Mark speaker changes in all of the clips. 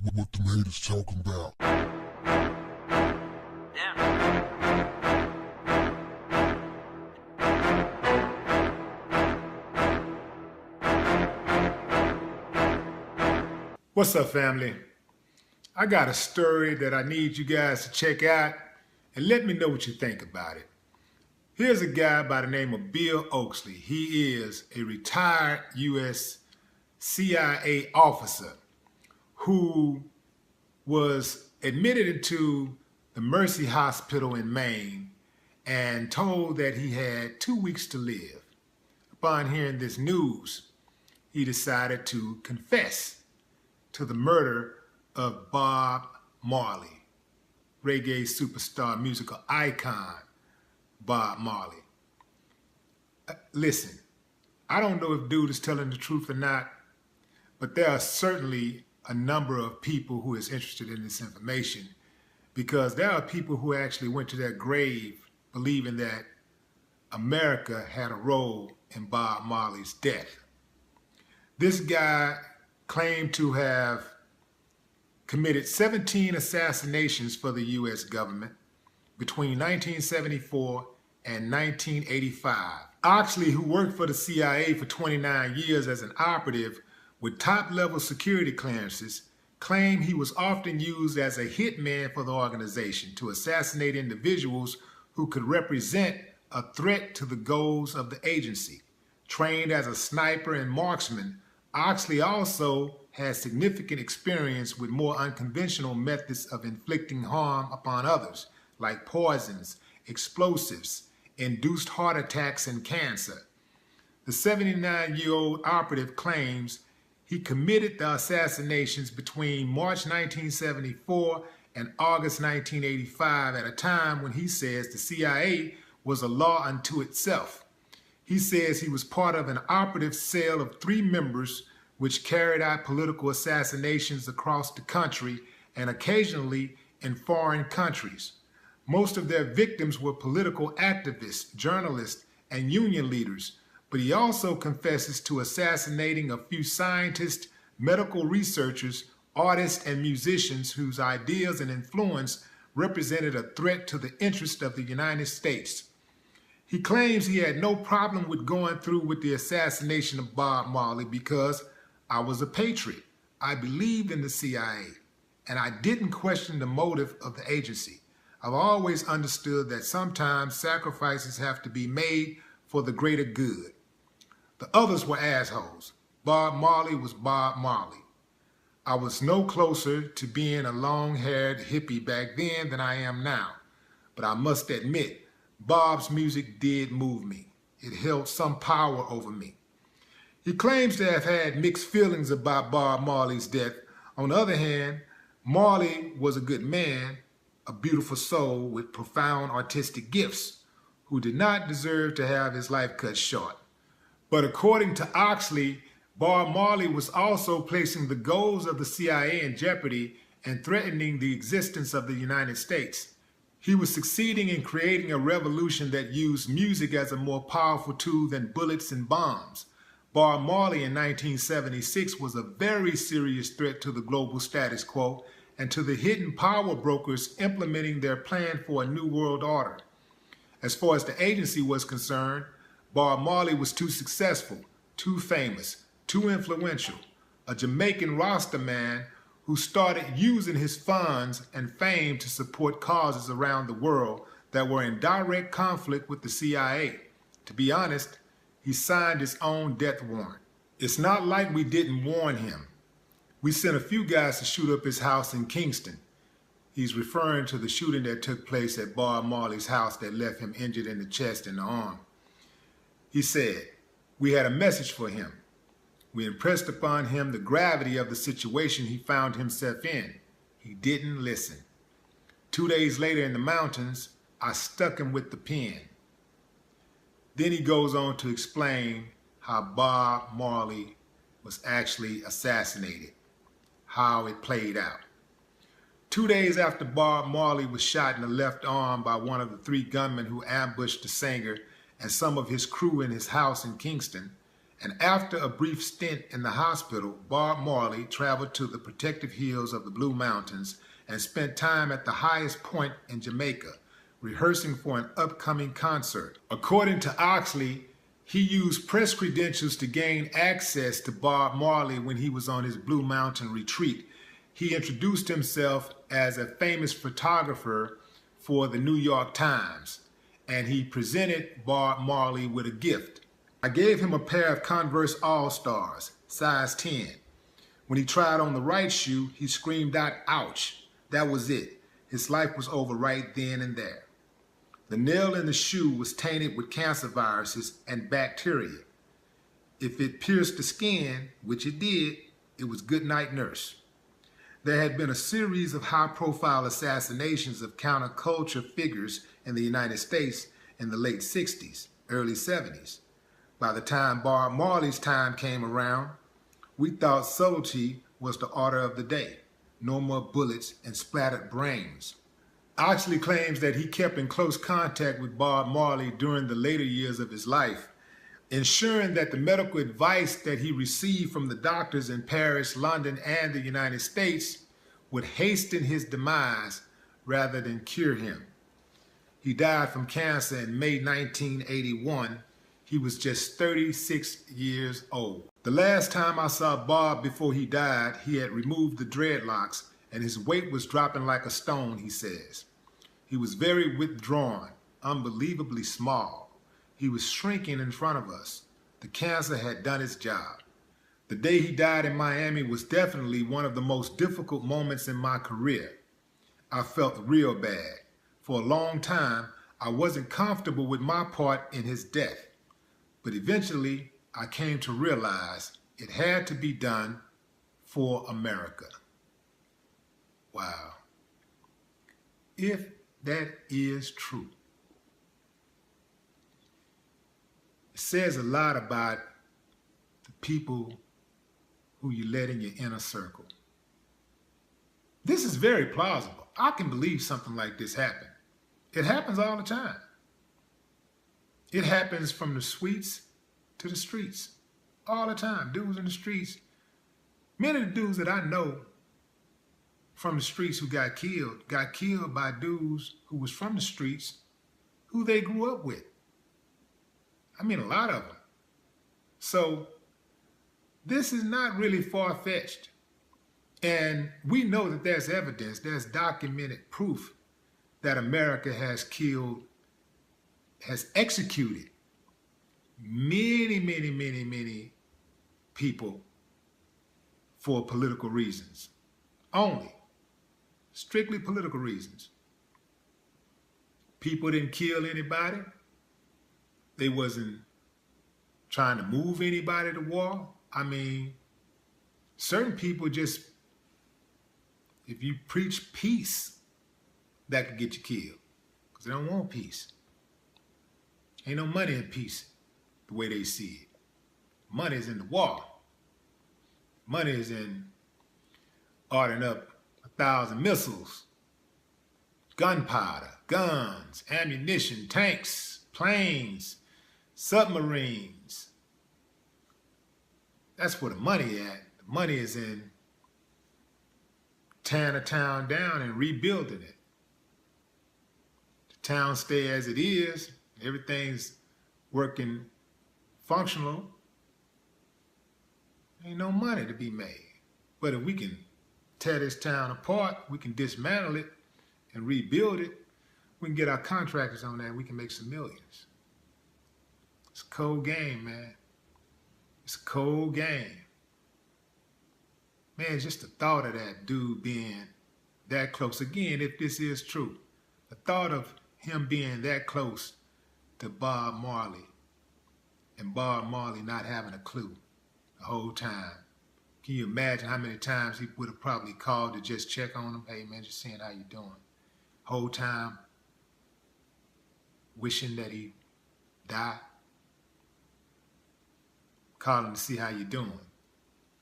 Speaker 1: What them haters talking about?
Speaker 2: What's up, family? I got a story that I need you guys to check out and let me know what you think about it. Here's a guy by the name of Bill Oaksley. He is a retired U.S. CIA officer who was admitted into the Mercy Hospital in Maine and told that he had 2 weeks to live. Upon hearing this news, he decided to confess to the murder of Bob Marley, reggae superstar, musical icon Bob Marley. Listen, I don't know if dude is telling the truth or not, but there are certainly a number of people who is interested in this information, because there are people who actually went to their grave believing that America had a role in Bob Marley's death. This guy claimed to have committed 17 assassinations for the U.S. government between 1974 and 1985. Oxley, who worked for the CIA for 29 years as an operative with top-level security clearances, claimed he was often used as a hitman for the organization to assassinate individuals who could represent a threat to the goals of the agency. Trained as a sniper and marksman, Oxley also has significant experience with more unconventional methods of inflicting harm upon others, like poisons, explosives, induced heart attacks, and cancer. The 79-year-old operative claims he committed the assassinations between March 1974 and August 1985 at a time when he says the CIA was a law unto itself. He says he was part of an operative cell of 3 members which carried out political assassinations across the country and occasionally in foreign countries. Most of their victims were political activists, journalists, and union leaders, but he also confesses to assassinating a few scientists, medical researchers, artists, and musicians whose ideas and influence represented a threat to the interest of the United States. He claims he had no problem with going through with the assassination of Bob Marley because I was a patriot. I believed in the CIA, and I didn't question the motive of the agency. I've always understood that sometimes sacrifices have to be made for the greater good. The others were assholes. Bob Marley was Bob Marley. I was no closer to being a long-haired hippie back then than I am now, but I must admit, Bob's music did move me. It held some power over me. He claims to have had mixed feelings about Bob Marley's death. On the other hand, Marley was a good man, a beautiful soul with profound artistic gifts, who did not deserve to have his life cut short. But according to Oxley, Bob Marley was also placing the goals of the CIA in jeopardy and threatening the existence of the United States. He was succeeding in creating a revolution that used music as a more powerful tool than bullets and bombs. Bob Marley in 1976 was a very serious threat to the global status quo and to the hidden power brokers implementing their plan for a new world order. As far as the agency was concerned, Bob Marley was too successful, too famous, too influential, a Jamaican Rasta man who started using his funds and fame to support causes around the world that were in direct conflict with the CIA. To be honest, he signed his own death warrant. It's not like we didn't warn him. We sent a few guys to shoot up his house in Kingston. He's referring to the shooting that took place at Bob Marley's house that left him injured in the chest and the arm. He said, "We had a message for him. We impressed upon him the gravity of the situation he found himself in. He didn't listen. 2 days later in the mountains, I stuck him with the pen." Then he goes on to explain how Bob Marley was actually assassinated, how it played out. 2 days after Bob Marley was shot in the left arm by one of the 3 gunmen who ambushed the singer and some of his crew in his house in Kingston, And after a brief stint in the hospital, Bob Marley traveled to the protective hills of the Blue Mountains and spent time at the highest point in Jamaica, rehearsing for an upcoming concert. According to Oxley, he used press credentials to gain access to Bob Marley when he was on his Blue Mountain retreat. He introduced himself as a famous photographer for the New York Times, and he presented Bob Marley with a gift. I gave him a pair of Converse All-Stars, size 10. When he tried on the right shoe, he screamed out, "Ouch." That was it. His life was over right then and there. The nail in the shoe was tainted with cancer viruses and bacteria. If it pierced the skin, which it did, it was good night, nurse. There had been a series of high-profile assassinations of counterculture figures in the United States in the late 60s, early 70s. By the time Bob Marley's time came around, we thought subtlety was the order of the day. No more bullets and splattered brains. Oxley claims that he kept in close contact with Bob Marley during the later years of his life, ensuring that the medical advice that he received from the doctors in Paris, London, and the United States would hasten his demise rather than cure him. He died from cancer in May 1981. He was just 36 years old. The last time I saw Bob before he died, he had removed the dreadlocks and his weight was dropping like a stone, he says. He was very withdrawn, unbelievably small. He was shrinking in front of us. The cancer had done its job. The day he died in Miami was definitely one of the most difficult moments in my career. I felt real bad. For a long time, I wasn't comfortable with my part in his death. But eventually, I came to realize it had to be done for America. Wow. If that is true, it says a lot about the people who you let in your inner circle. This is very plausible. I can believe something like this happened. It happens all the time. It happens from the suites to the streets all the time. Dudes in the streets. Many of the dudes that I know from the streets who got killed by dudes who was from the streets who they grew up with. I mean, a lot of them. So this is not really far-fetched. And we know that there's evidence, there's documented proof that America has executed many people for political reasons. Only. Strictly political reasons. People didn't kill anybody. They wasn't trying to move anybody to war. I mean, certain people just, if you preach peace, that could get you killed. Because they don't want peace. Ain't no money in peace the way they see it. Money is in the war. Money is in ordering up 1,000 missiles, gunpowder, guns, ammunition, tanks, planes, submarines. That's where the money at. The money is in tearing a town down and rebuilding it. The town stay as it is. Everything's working functional. Ain't no money to be made. But if we can tear this town apart, we can dismantle it and rebuild it, we can get our contractors on that, we can make some millions. It's a cold game, man. It's a cold game. Man, just the thought of that dude being that close. Again, if this is true, the thought of him being that close to Bob Marley and Bob Marley not having a clue the whole time. Can you imagine how many times he would have probably called to just check on him? Hey, man, just seeing how you doing. Whole time wishing that he died. Calling to see how you doing.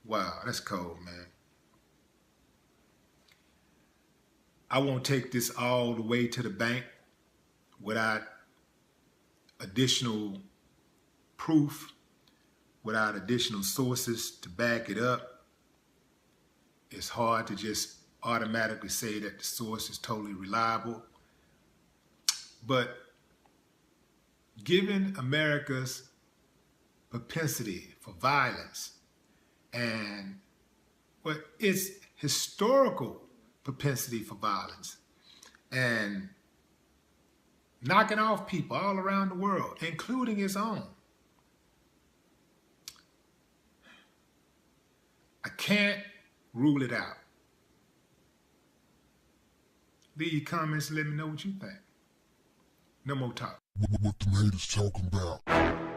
Speaker 2: Wow, that's cold, man. I won't take this all the way to the bank without additional proof, without additional sources to back it up, it's hard to just automatically say that the source is totally reliable. But given America's propensity for violence and its historical propensity for violence and knocking off people all around the world, including its own, I can't rule it out. Leave your comments and let me know what you think. No more talk.
Speaker 1: What the haters talking about?